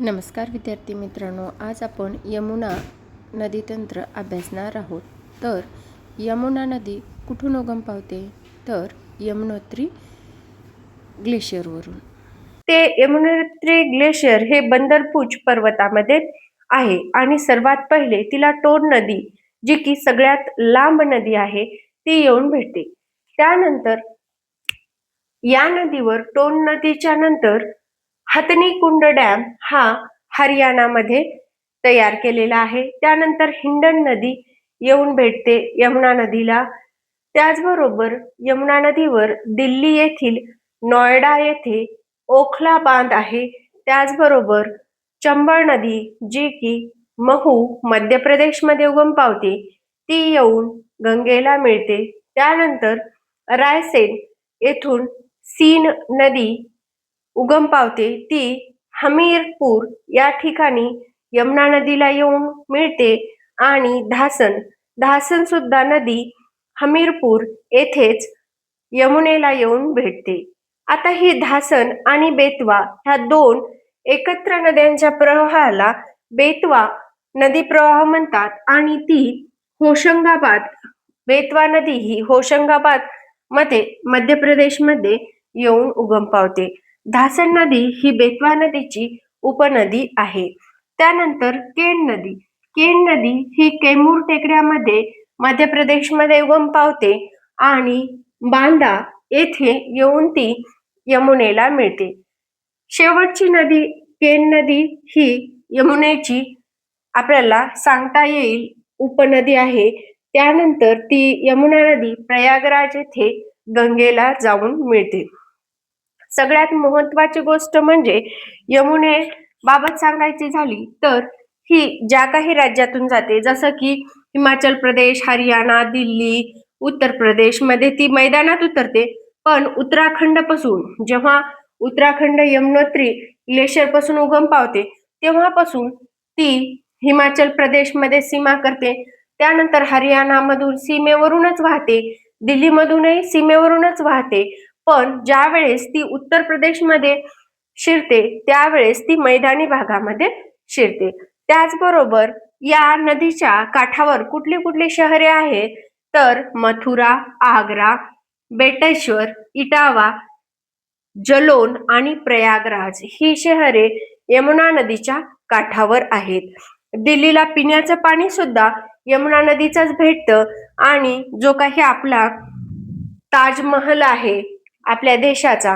नमस्कार विद्यार्थी मित्रांनो, आज आपण यमुना नदीतंत्र अभ्यासणार आहोत. तर यमुना नदी कुठून उगम पावते? तर यमुनोत्री ग्लेशियरवरून. ते यमुनोत्री ग्लेशियर हे बंदरपूर पर्वतामध्ये आहे आणि सर्वात पहिले तिला टोन नदी, जी की सगळ्यात लांब नदी आहे, ती येऊन भेटते. त्यानंतर या नदीवर टोन नदीच्या नंतर हथनी कुंड डॅम हा हरियाणामध्ये तयार केलेला आहे. त्यानंतर हिंडन नदी येऊन भेटते यमुना नदीला. त्याचबरोबर यमुना नदीवर दिल्ली येथील नोएडा येथे ओखला बांध आहे. त्याचबरोबर चंबळ नदी, जी की महू मध्य प्रदेशमध्ये उगम पावते, ती येऊन गंगेला मिळते. त्यानंतर रायसेन येथून सीन नदी उगम पावते, ती हमीरपूर या ठिकाणी यमुना नदीला येऊन मिळते. आणि धासन सुद्धा नदी हमीरपूर येथेच यमुनेला येऊन भेटते. आता ही धासन आणि बेतवा ह्या दोन एकत्र नद्यांच्या प्रवाहाला बेतवा नदी प्रवाह म्हणतात. आणि ती होशंगाबाद, बेतवा नदी ही होशंगाबाद मध्ये मध्य प्रदेशमध्ये येऊन उगम पावते. धासन नदी ही बेतवा नदीची उपनदी आहे. त्यानंतर केन नदी ही कैमूर टेकड्यामध्ये मध्य प्रदेशमध्ये उगम पावते आणि बांदा येथे येऊन ती यमुनेला मिळते. शेवटची नदी केन नदी ही यमुनेची आपल्याला सांगता येईल उपनदी आहे. त्यानंतर ती यमुना नदी प्रयागराज येथे गंगेला जाऊन मिळते. सगळ्यात महत्वाची गोष्ट म्हणजे यमुने बाबत सांगायची झाली तर ही ज्या काही राज्यातून जाते, जसं की हिमाचल प्रदेश, हरियाणा, दिल्ली, उत्तर प्रदेश मध्ये ती मैदानात उतरते. पण उत्तराखंड पासून, जेव्हा उत्तराखंड यमुनोत्री ग्लेशियर पासून उगम पावते, तेव्हापासून ती हिमाचल प्रदेश मध्ये सीमा करते. त्यानंतर हरियाणामधून सीमेवरूनच वाहते, दिल्लीमधूनही सीमेवरूनच वाहते. पण ज्या वेळेस ती उत्तर प्रदेशमध्ये शिरते, त्यावेळेस ती मैदानी भागामध्ये शिरते. त्याचबरोबर या नदीच्या काठावर कुठली कुठली शहरे आहेत तर मथुरा, आग्रा, बेटेश्वर, इटावा, जलोन आणि प्रयागराज ही शहरे यमुना नदीच्या काठावर आहेत. दिल्लीला पिण्याचं पाणी सुद्धा यमुना नदीचंच भेटतं. आणि जो काही आपला ताजमहल आहे आपल्या देशाचा,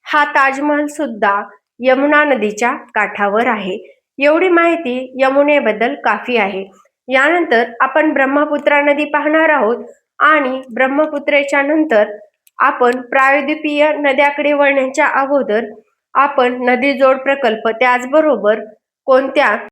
हा ताजमहल सुद्धा यमुना नदीच्या काठावर आहे. एवढी माहिती यमुनेबद्दल काफी आहे. यानंतर आपण ब्रह्मपुत्रा नदी पाहणार आहोत आणि ब्रह्मपुत्रेच्या नंतर आपण प्रायद्वीपीय नद्याकडे वळण्याच्या अगोदर आपण नदी जोड प्रकल्प, त्याचबरोबर कोणत्या